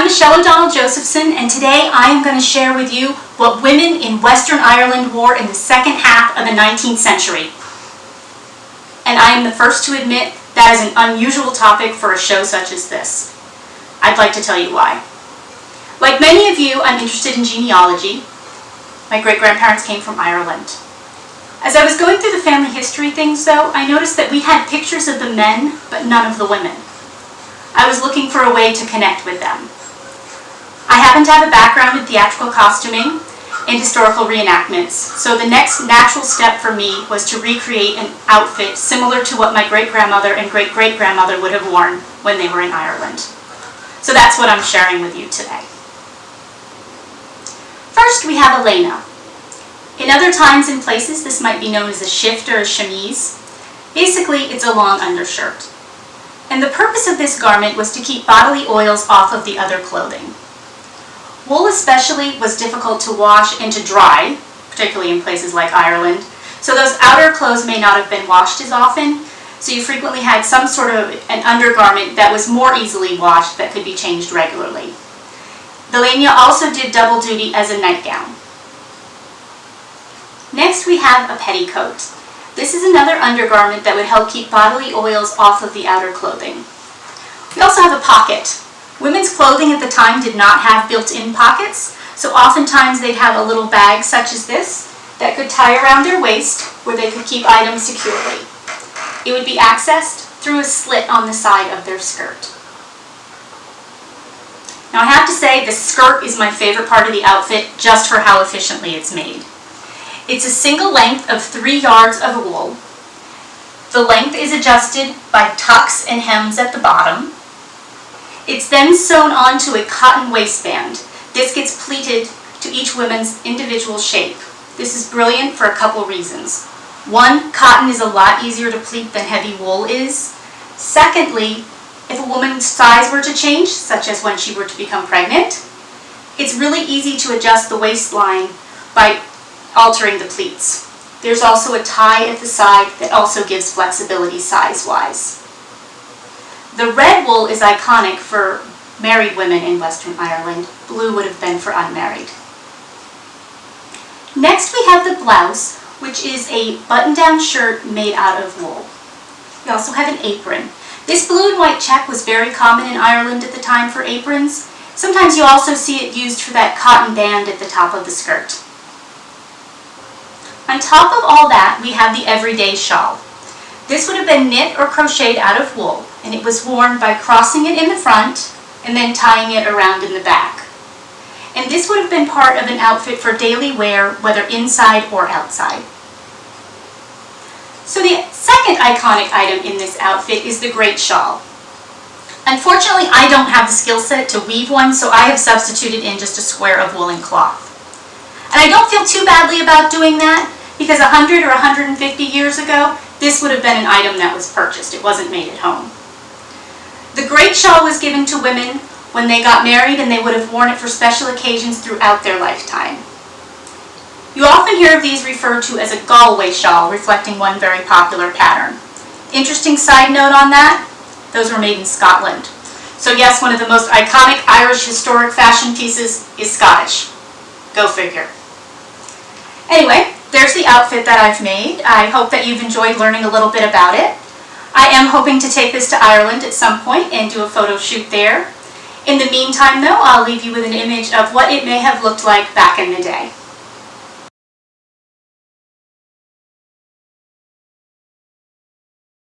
I'm Josephson, and today I am going to share with you what women in Western Ireland wore in the second half of the 19th century. And I am the first to admit that is an unusual topic for a show such as this. I'd like to tell you why. Like many of you, I'm interested in genealogy. My great-grandparents came from Ireland. As I was going through the family history things, though, I noticed that we had pictures of the men, but none of the women. I was looking for a way to connect with them. I happen to have a background in theatrical costuming and historical reenactments, so the next natural step for me was to recreate an outfit similar to what my great-grandmother and great-great-grandmother would have worn when they were in Ireland. So that's what I'm sharing with you today. First, we have Elena. In other times and places, this might be known as a shift or a chemise. Basically, it's a long undershirt. And the purpose of this garment was to keep bodily oils off of the other clothing. Wool especially was difficult to wash and to dry, particularly in places like Ireland, so those outer clothes may not have been washed as often, so you frequently had some sort of an undergarment that was more easily washed that could be changed regularly. The Lania also did double duty as a nightgown. Next we have a petticoat. This is another undergarment that would help keep bodily oils off of the outer clothing. We also have a pocket. Women's clothing at the time did not have built-in pockets, so oftentimes they'd have a little bag such as this that could tie around their waist where they could keep items securely. It would be accessed through a slit on the side of their skirt. Now I have to say the skirt is my favorite part of the outfit just for how efficiently it's made. It's a single length of 3 yards of wool. The length is adjusted by tucks and hems at the bottom. It's then sewn onto a cotton waistband. This gets pleated to each woman's individual shape. This is brilliant for a couple reasons. One, cotton is a lot easier to pleat than heavy wool is. Secondly, if a woman's size were to change, such as when she were to become pregnant, it's really easy to adjust the waistline by altering the pleats. There's also a tie at the side that also gives flexibility size-wise. The red wool is iconic for married women in Western Ireland. Blue would have been for unmarried. Next we have the blouse, which is a button-down shirt made out of wool. We also have an apron. This blue and white check was very common in Ireland at the time for aprons. Sometimes you also see it used for that cotton band at the top of the skirt. On top of all that, we have the everyday shawl. This would have been knit or crocheted out of wool, and it was worn by crossing it in the front and then tying it around in the back. And this would have been part of an outfit for daily wear, whether inside or outside. So the second iconic item in this outfit is the great shawl. Unfortunately, I don't have the skill set to weave one, so I have substituted in just a square of woolen cloth. And I don't feel too badly about doing that, because 100 or 150 years ago, this would have been an item that was purchased. It wasn't made at home. The great shawl was given to women when they got married, and they would have worn it for special occasions throughout their lifetime. You often hear of these referred to as a Galway shawl, reflecting one very popular pattern. Interesting side note on that, those were made in Scotland. So yes, one of the most iconic Irish historic fashion pieces is Scottish. Go figure. Anyway, there's the outfit that I've made. I hope that you've enjoyed learning a little bit about it. I am hoping to take this to Ireland at some point and do a photo shoot there. In the meantime, though, I'll leave you with an image of what it may have looked like back in the day.